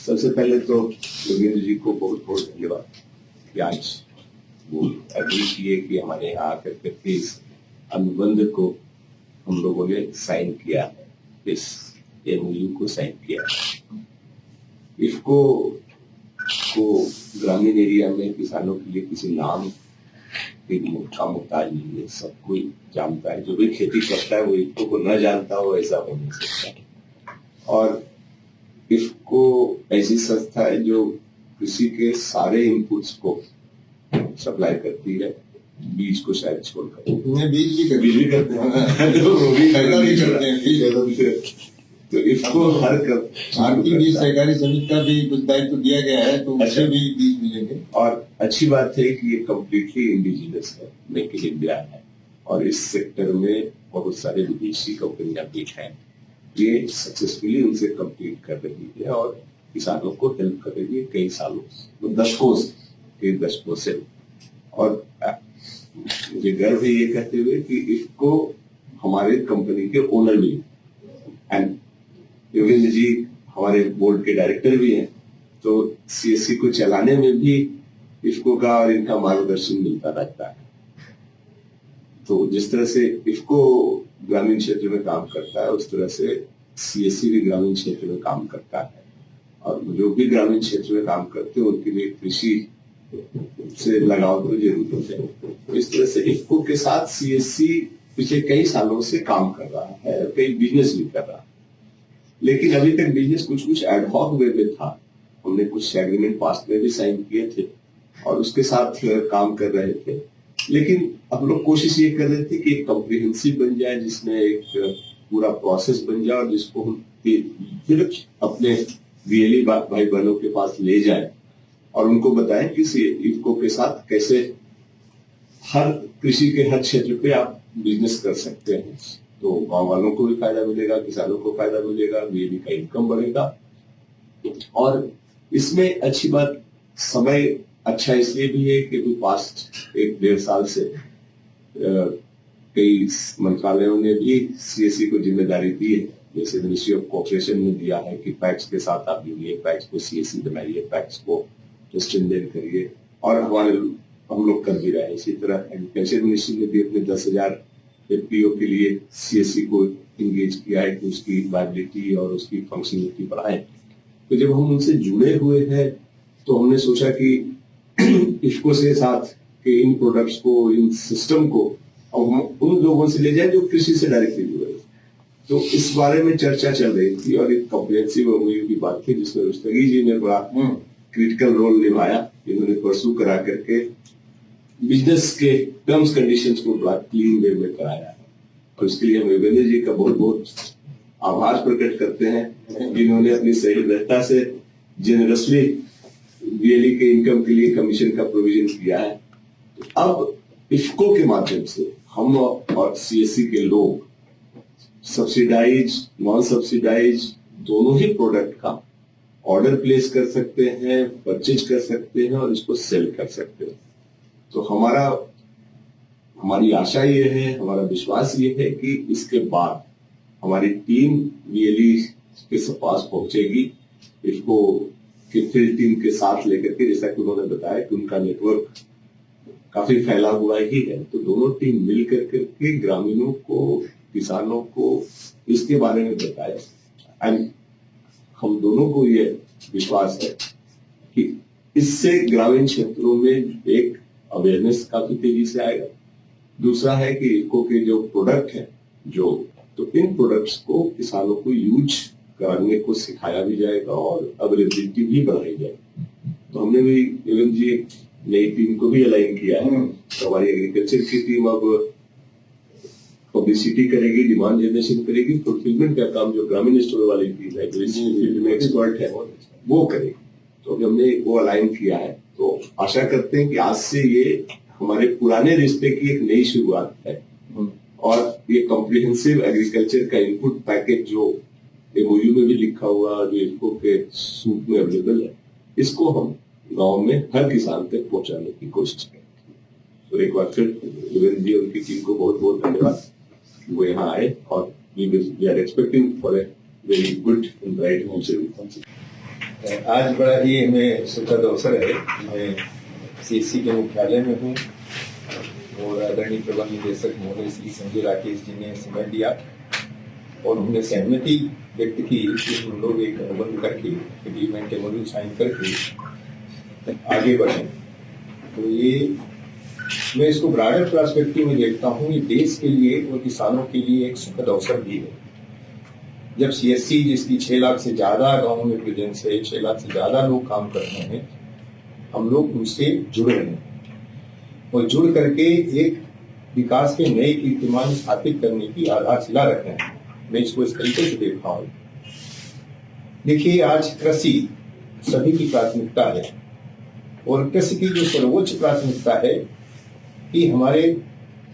सबसे पहले तो योगेंद्र जी को बहुत बहुत धन्यवाद कि आज वो एग्री किए कि हमारे यहाँ आकर करके इस अनुबंध को हम लोगों ने साइन किया है, इस एमओयू को साइन किया है। इफको को ग्रामीण एरिया में किसानों के लिए किसी नाम का मुहताज नहीं है, सब कोई जानता है। जो भी खेती करता है वो इफको को न जानता हो ऐसा हो नहीं सकता। और इफको ऐसी संस्था है जो कृषि के सारे इनपुट्स को सप्लाई करती है, बीज को शायद छोड़कर। बीज भी करते हैं तो वो भी करते हैं। तो इसको हर भारतीय बीज सहकारी समिति का भी कुछ दायित्व दिया गया है, तो उससे भी बीज मिलेंगे। और अच्छी बात है कि ये कम्प्लीटली इंडिजिनस है, मेक इन इंडिया है, और इस सेक्टर में बहुत सारे विदेशी कंपनियां भी हैं। ये सक्सेसफुली उनसे कम्पीट कर रही है और किसानों को हेल्प कर रही है कई सालों, दशकों से। और मुझे गर्व है ये कहते हुए कि इसको हमारे कंपनी के ओनर भी एंड योगेंद्र जी हमारे बोर्ड के डायरेक्टर भी हैं, तो सीएससी को चलाने में भी इफको का और इनका मार्गदर्शन मिलता रहता है। तो जिस तरह से इफको ग्रामीण क्षेत्र में काम करता है, उस तरह से सीएससी भी ग्रामीण क्षेत्र में काम करता है। और जो भी ग्रामीण क्षेत्र में काम करते हैं उनके लिए कृषि से लगाव तो जरूर होते हैं। इस तरह से इफको के साथ सीएससी पिछले कई सालों से काम कर रहा है, कई बिजनेस भी कर रहा है। लेकिन अभी तक बिजनेस कुछ कुछ एडहॉक वे में था। हमने कुछ एग्रीमेंट पास्ट में भी साइन किए थे और उसके साथ काम कर रहे थे। लेकिन हम लोग कोशिश ये कर रहे थे कि एक कॉम्प्रिहेंसिव बन जाए, जिसमें एक पूरा प्रोसेस बन जाए और जिसको हम फिर अपने वीएलई भाई बहनों के पास ले जाए और उनको बताएं कि इफको के साथ कैसे हर कृषि के हर क्षेत्र पे आप बिजनेस कर सकते हैं। तो गांव वालों को भी फायदा मिलेगा, किसानों को फायदा मिलेगा, वीएलई का इनकम बढ़ेगा। और इसमें अच्छी बात, समय अच्छा इसलिए भी है कि पास्ट 1-1.5 साल से कई मंत्रालयों ने भी सीएससी को जिम्मेदारी दी है। जैसे मिनिस्ट्री ऑफ कोऑपरेशन ने दिया है कि पैक्स के साथ आप जुड़िए, पैक्स को सीएससी बनाइए, पैक्स को स्ट्रेंथन करिए, और हम लोग कर भी रहे हैं। इसी तरह एग्रीकल्चर मिनिस्ट्री ने भी अपने 10,000 एफपीओ के लिए सीएससी को इंगेज किया है कि उसकी वायबिलिटी और उसकी फंक्शनलिटी बढ़ाए। तो जब हम उनसे जुड़े हुए हैं तो हमने सोचा कि इफको से साथ के इन प्रोडक्ट्स को, इन सिस्टम को अब हम उन लोगों से ले जाए जो कृषि से डायरेक्टली जुड़े। तो इस बारे में चर्चा चल रही थी और एक कॉम्प्रिहेंसिव एमओयू की बात थी जिसमें रुस्तगी जी ने बड़ा क्रिटिकल रोल निभाया। इन्होंने परसू करा करके बिजनेस के टर्म्स कंडीशंस को बड़ा क्लीन वे में कराया है। और इसके लिए हम योगेंद्र जी का बहुत बहुत आभार प्रकट करते हैं, जिन्होंने अपनी सहृदयता से जेनरसली वीएलई के इनकम के लिए कमीशन का प्रोविजन किया है। तो अब इफको के माध्यम से हम और सीएससी के लोग सब्सिडाइज, नॉन सब्सिडाइज दोनों ही प्रोडक्ट का ऑर्डर प्लेस कर सकते हैं, परचेज कर सकते हैं और इसको सेल कर सकते हैं। तो हमारी आशा ये है, हमारा विश्वास ये है कि इसके बाद हमारी टीम वीएलई के पास पहुंचेगी, इसको की फील्ड टीम के साथ लेकर के, जैसा कि उन्होंने बताया कि उनका नेटवर्क काफी फैला हुआ ही है। तो दोनों टीम मिल करके ग्रामीणों को, किसानों को इसके बारे में बताए। एंड हम दोनों को ये विश्वास है कि इससे ग्रामीण क्षेत्रों में एक अवेयरनेस काफी तेजी से आएगा। दूसरा है कि इको के जो प्रोडक्ट है, तो इन प्रोडक्ट्स को किसानों को यूज करने को सिखाया भी जाएगा और अवेलेबिलिटी भी बढ़ाई जाएगी। तो हमने भी एवं जी नई टीम को भी अलाइन किया है। तो हमारी एग्रीकल्चर की टीम अब पब्लिसिटी करेगी, डिमांड जनरेशन करेगी, फुलफिलमेंट का काम जो ग्रामीण स्टोर वाली टीम है, जो इस फील्ड में एक्सपर्ट है, वो करेगी। तो अभी हमने वो अलाइन किया है। तो आशा करते हैं कि आज से ये हमारे पुराने रिश्ते की एक नई शुरुआत है और ये कॉम्प्रिहेंसिव एग्रीकल्चर का इनपुट पैकेज जो एमओयू में भी लिखा हुआ, जो इफको के सूट में अवेलेबल है, इसको हम गांव में हर किसान तक पहुंचाने की कोशिश करेंगे। तो एक बार फिर योगेंद्र जी उनकी टीम को बहुत बहुत धन्यवाद, वो यहाँ आए और we are expecting for a very good and bright future. आज बड़ा ही हमें सुखद अवसर है। मैं सीएससी के मुख्यालय में हूँ और आदरणीय प्रबंध निदेशक महोदय श्री संजय राकेश जी ने समय दिया और उन्होंने सहमति व्यक्त की कि हम लोग एक अनुबंध करके एग्रीमेंट एमओयू साइन करके आगे बढ़ें। तो ये मैं इसको ब्रॉडर पर्सपेक्टिव में देखता हूँ, ये देश के लिए और किसानों के लिए एक सुखद अवसर भी है। जब सीएससी जिसकी 6 लाख से ज्यादा गांवों में प्रेजेंस है, 6 लाख से ज्यादा लोग काम कर रहे हैं, हम लोग उनसे जुड़ रहे हैं और जुड़ करके एक विकास के नए कीर्तिमान स्थापित करने की आधारशिला रख रहे हैं। मैं इसको इस तरीके से देखता हूँ। देखिए, आज कृषि सभी की प्राथमिकता है और कृषि की जो सर्वोच्च प्राथमिकता है कि हमारे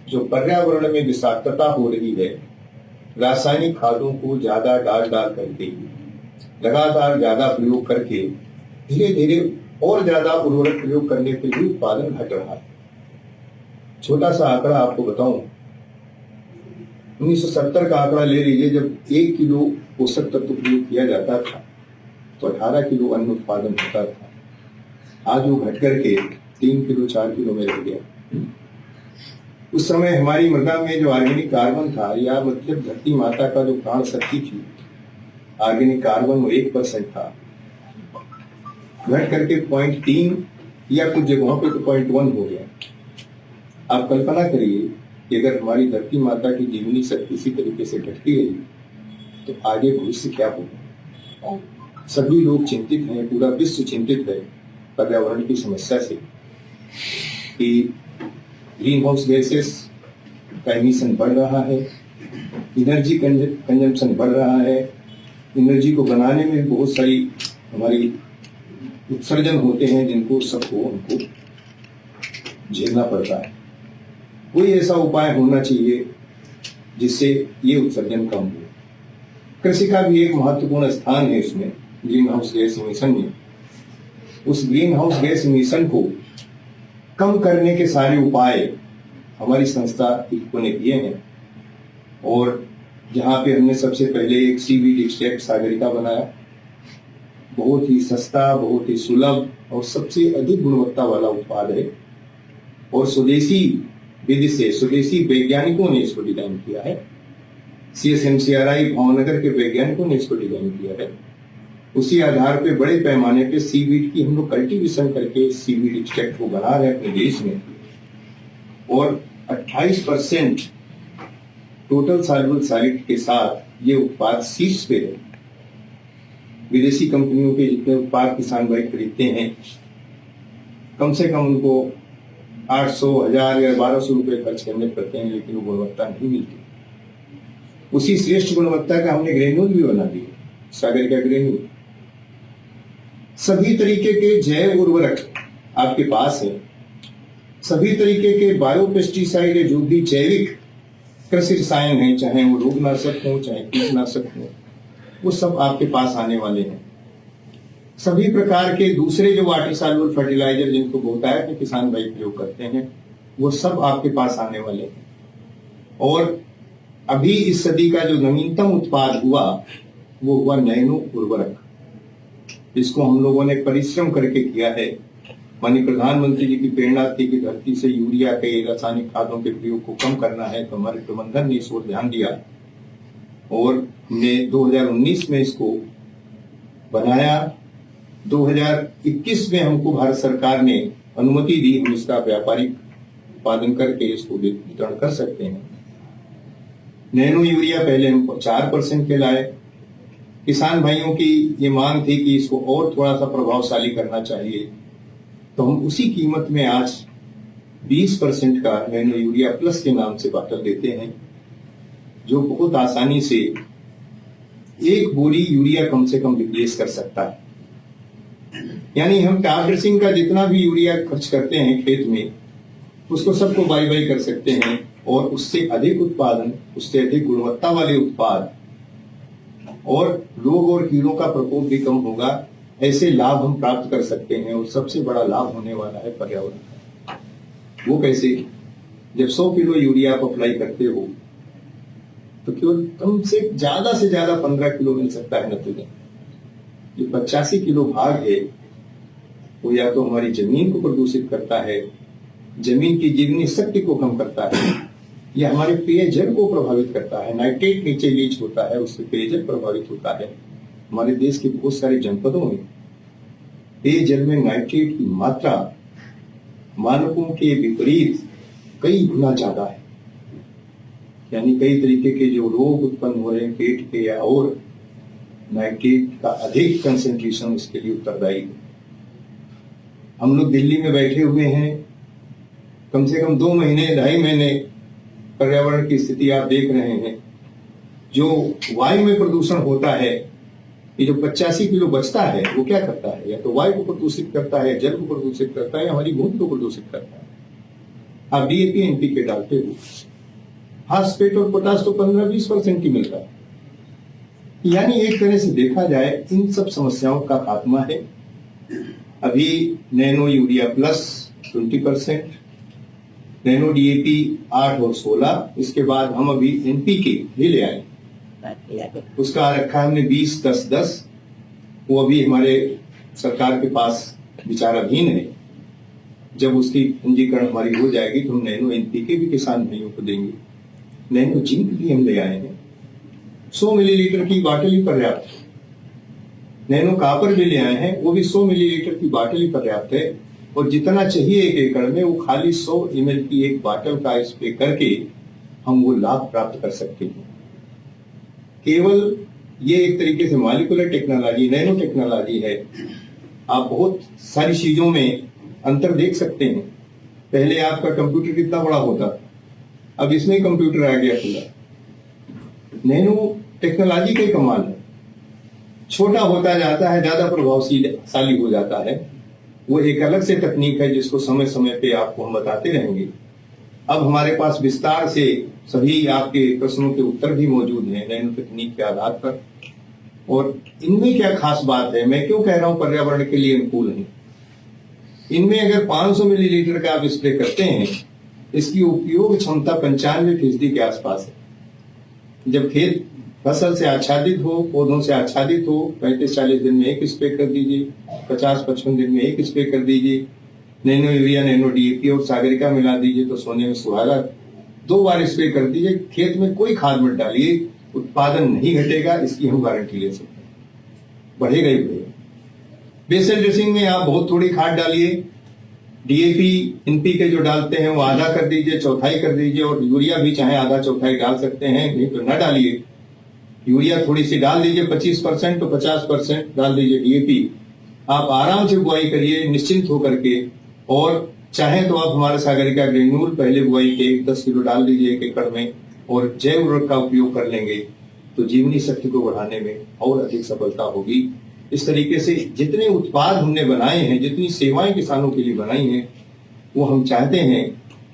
जो पर्यावरण में विषाक्तता हो रही है, रासायनिक खादों को ज्यादा डाल करके लगातार ज्यादा प्रयोग करके धीरे धीरे और ज्यादा उर्वरक प्रयोग करने पे भी उत्पादन घट रहा है। छोटा सा आंकड़ा आपको बताऊं, 1970 का आंकड़ा ले लीजिए, जब 1 किलो पोषक तत्व प्रयोग किया जाता था तो 18 किलो अन्न उत्पादन होता था। आज वो घट करके 3 किलो 4 किलो में रह गया। उस समय हमारी मृदा में जो ऑर्गेनिक कार्बन था, या मतलब धरती माता का जो प्राण शक्ति थी, ऑर्गेनिक कार्बन वो 1% था, घट करके 0.3 या कुछ जगहों पे तो 0.1 हो गया। आप कल्पना करिए कि अगर हमारी धरती माता की जीवनी शक्ति इसी तरीके से घटती रही तो आगे भविष्य क्या होगा। सभी लोग चिंतित हैं, पूरा विश्व चिंतित है पर्यावरण की समस्या से कि ग्रीन हाउस गैसेस का एमिशन बढ़ रहा है, एनर्जी कंजम्पशन बढ़ रहा है, एनर्जी को बनाने में बहुत सारी हमारी उत्सर्जन होते हैं जिनको सबको उनको झेलना पड़ता है। कोई ऐसा उपाय होना चाहिए जिससे ये उत्सर्जन कम हो। कृषि का भी एक महत्वपूर्ण स्थान है इसमें, ग्रीन हाउस गैस एमिशन में। उस ग्रीन हाउस गैस एमिशन को कम करने के सारे उपाय हमारी संस्था इफ्को ने किए हैं और जहां पे हमने सबसे पहले एक सीवीड एक्सट्रैक्ट सागरिका बनाया, बहुत ही सस्ता, बहुत ही सुलभ और सबसे अधिक गुणवत्ता वाला उत्पाद है और स्वदेशी विधि से स्वदेशी वैज्ञानिकों ने इसको डिजाइन किया है। CSMCRI भावनगर के वैज्ञानिकों ने इसको डिजाइन किया है। उसी आधार पे बड़े पैमाने पे सीवीड की हम लोग कल्टीवेशन करके सीवीड एक्सट्रैक्ट को बना रहे हैं अपने देश में और 28% टोटल सॉल्युबल सॉलिड के साथ ये उत्पाद शीर्ष पे है। विदेशी कंपनियों के जितने उत्पाद किसान भाई खरीदते हैं, कम से कम उनको 800, 1000 या 1200 रुपए खर्च करने पड़ते हैं, लेकिन वो गुणवत्ता नहीं मिलती। उसी श्रेष्ठ गुणवत्ता का हमने ग्रेन्यूल भी बना दिए, सागर का ग्रेन्यूल। सभी तरीके के जैव उर्वरक आपके पास है, सभी तरीके के बायोपेस्टिसाइड है, जो भी जैविक कृषि रसायन है, चाहे वो रोगनाशक हो चाहे कीटनाशक हो, वो सब आपके पास आने वाले हैं। सभी प्रकार के दूसरे जो वाटर सॉल्युबल फर्टिलाइजर जिनको बहुतायत में किसान भाई प्रयोग करते हैं, वो सब आपके पास आने वाले हैं। और अभी इस सदी का जो नवीनतम उत्पाद हुआ वो हुआ नैनो उर्वरक। इसको हम लोगों ने परिश्रम करके किया है। माननीय प्रधानमंत्री जी की प्रेरणा थी कि धरती से यूरिया के रासायनिक खादों के प्रयोग को कम करना है, तो हमारे प्रबंधन ने इस ओर ध्यान दिया और हमने 2019 में इसको बनाया। 2021 में हमको भारत सरकार ने अनुमति दी, हम इसका व्यापारिक उत्पादन करके इसको वितरण कर सकते हैं। नैनो यूरिया पहले हम 4% के लाए। किसान भाइयों की ये मांग थी कि इसको और थोड़ा सा प्रभावशाली करना चाहिए, तो हम उसी कीमत में आज 20% का नैनो यूरिया प्लस के नाम से बाटल देते हैं, जो बहुत आसानी से 1 बोरी यूरिया कम से कम रिप्लेस कर सकता है। यानी हम टॉप ड्रेसिंग का जितना भी यूरिया खर्च करते हैं खेत में, उसको सबको बाई कर सकते हैं और उससे अधिक उत्पादन, उससे अधिक गुणवत्ता वाले उत्पाद और रोग और कीड़ों का प्रकोप भी कम होगा। ऐसे लाभ हम प्राप्त कर सकते हैं और सबसे बड़ा लाभ होने वाला है पर्यावरण का। वो कैसे? जब 100 किलो यूरिया आप अप्लाई करते हो तो केवल कम से ज्यादा 15 किलो मिल सकता है नाइट्रोजन। जो 85 किलो भाग है वो या तो हमारी जमीन को प्रदूषित करता है, जमीन की जीवनी शक्ति को कम करता है, या हमारे पेयजल को प्रभावित करता है। नाइट्रेट नीचे लीच होता है, उससे पेयजल प्रभावित होता है। हमारे देश के बहुत सारे जनपदों में पेयजल में नाइट्रेट की मात्रा मानकों के विपरीत कई गुना ज्यादा है। यानी कई तरीके के जो रोग उत्पन्न हो रहे हैं पेट के या और, नाइट्रेट का अधिक कंसेंट्रेशन उसके लिए उत्तरदायी है। हम लोग दिल्ली में बैठे हुए हैं, कम से कम 2 महीने 2.5 महीने पर्यावरण की स्थिति आप देख रहे हैं। जो वायु में प्रदूषण होता है, ये जो 85 किलो बचता है वो क्या करता है? या तो वायु को प्रदूषित करता है, जल को प्रदूषित करता है, हमारी भूमि को प्रदूषित करता है। आप डीएपी एनपीके डालते हो, फास्फेट और पोटाश तो 15-20% ही मिलता है। यानी एक तरह से देखा जाए इन सब समस्याओं का खात्मा है। अभी nano urea plus 20%, nano DAP 8 और 16, इसके बाद हम अभी एनपीके भी ले आए। उसका रखा हमने 20-10-10, वो अभी हमारे सरकार के पास विचाराधीन है। जब उसकी पंजीकरण हमारी हो जाएगी तो हम नैनो एनपीके भी किसान भाइयों को देंगे। नैनो जिंक भी हम ले आए हैं, 100 मिलीलीटर की बाटल ही पर्याप्त है। नैनो कापर भी ले आए हैं, वो भी 100 मिलीलीटर की बाटल ही पर्याप्त है। और जितना चाहिए 1 एकड़ में वो खाली 100 ml की एक बाटल का स्प्रे करके हम वो लाभ प्राप्त कर सकते हैं। केवल ये एक तरीके से मॉलिक्यूलर टेक्नोलॉजी, नैनो टेक्नोलॉजी है। आप बहुत सारी चीजों में अंतर देख सकते हैं। पहले आपका कंप्यूटर कितना बड़ा होता था, अब इसमें कंप्यूटर आ गया पूरा। नैनो टेक्नोलॉजी का कमाल है, छोटा होता जाता है, ज्यादा प्रभावशाली हो जाता है। वो एक अलग से तकनीक है जिसको समय समय पे आपको हम बताते रहेंगे। अब हमारे पास विस्तार से सभी आपके प्रश्नों के उत्तर भी मौजूद हैं नैनो तकनीक के आधार पर। और इनमें क्या खास बात है, मैं क्यों कह रहा हूं पर्यावरण के लिए अनुकूल है। इनमें अगर 500 मिलीलीटर का आप स्प्रे करते हैं, इसकी उपयोग क्षमता 95% के आसपास है। जब खेत फसल से आच्छादित हो, पौधों से आच्छादित हो, 35-40 दिन में एक स्प्रे कर दीजिए, 50-55 दिन में एक स्प्रे कर दीजिए। नैनो यूरिया, नैनो डीएपी और सागरिका मिला दीजिए तो सोने में सुहागा। 2 बार स्प्रे कर दीजिए, खेत में कोई खाद मत डालिए, उत्पादन नहीं घटेगा, इसकी हम गारंटी ले सकते हैं, बढ़ेगा ही बढ़ेगा। बेसल ड्रेसिंग में आप बहुत थोड़ी खाद डालिए, डीएपी एनपीके जो डालते हैं वो आधा कर दीजिए, चौथाई कर दीजिए, और यूरिया भी चाहे आधा चौथाई डाल सकते हैं, नहीं तो न डालिए। यूरिया थोड़ी सी डाल दीजिए 25%, तो 50% डाल दीजिए डीएपी। आप आराम से बुआई करिए निश्चिंत होकर के। और चाहे तो आप हमारे सागरिका ग्रेन्यूल पहले बुआई के 10 किलो डाल दीजिए 1 एकड़ में, और जैव उर्वरक का उपयोग कर लेंगे तो जीवनी शक्ति को बढ़ाने में और अधिक सफलता होगी। इस तरीके से जितने उत्पाद हमने बनाए हैं, जितनी सेवाएं किसानों के लिए बनाई हैं, वो हम चाहते हैं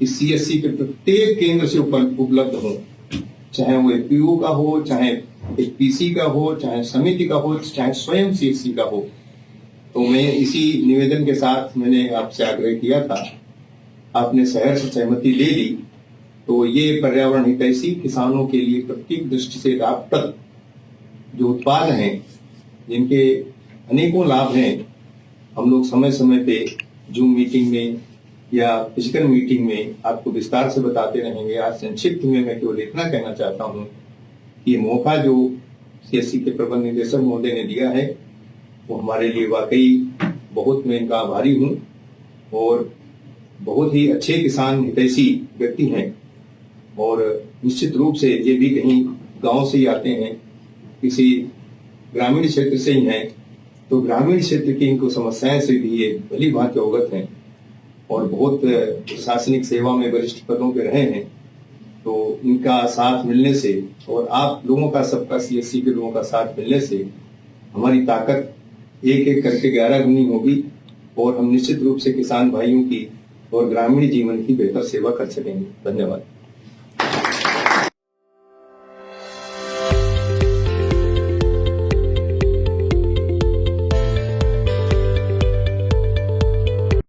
कि सीएससी के प्रत्येक केंद्र से उपलब्ध हो, चाहे वो एफपीओ का हो, चाहे पीसी का हो, चाहे समिति का हो, चाहे स्वयं सीएससी का हो। तो मैं इसी निवेदन के साथ मैंने आपसे आग्रह किया था, आपने सहर्ष सहमति दे दी। तो ये पर्यावरण हितैषी किसानों के लिए प्रत्येक दृष्टि से लाभप्रद जो उत्पाद हैं, जिनके अनेकों लाभ हैं, हम लोग समय समय पे जूम मीटिंग में या फिजिकल मीटिंग में आपको विस्तार से बताते रहेंगे। आज संक्षिप्त में मैं केवल इतना कहना चाहता हूँ कि ये मौका जो सीएससी के प्रबंध निदेशक महोदय ने दिया है वो हमारे लिए वाकई बहुत, मैं इनका आभारी हूँ। और बहुत ही अच्छे किसान हितैषी व्यक्ति हैं, और निश्चित रूप से ये भी कहीं गांव से ही आते हैं, किसी ग्रामीण क्षेत्र से ही हैं, तो ग्रामीण क्षेत्र की इनको समस्याएं से भी ये भली भांति अवगत हैं, और बहुत प्रशासनिक सेवा में वरिष्ठ पदों पे रहे हैं। तो इनका साथ मिलने से और आप लोगों का, सबका, सीएससी के लोगों का साथ मिलने से हमारी ताकत एक एक करके 11 गुनी होगी, और हम निश्चित रूप से किसान भाइयों की और ग्रामीण जीवन की बेहतर सेवा कर सकेंगे। धन्यवाद।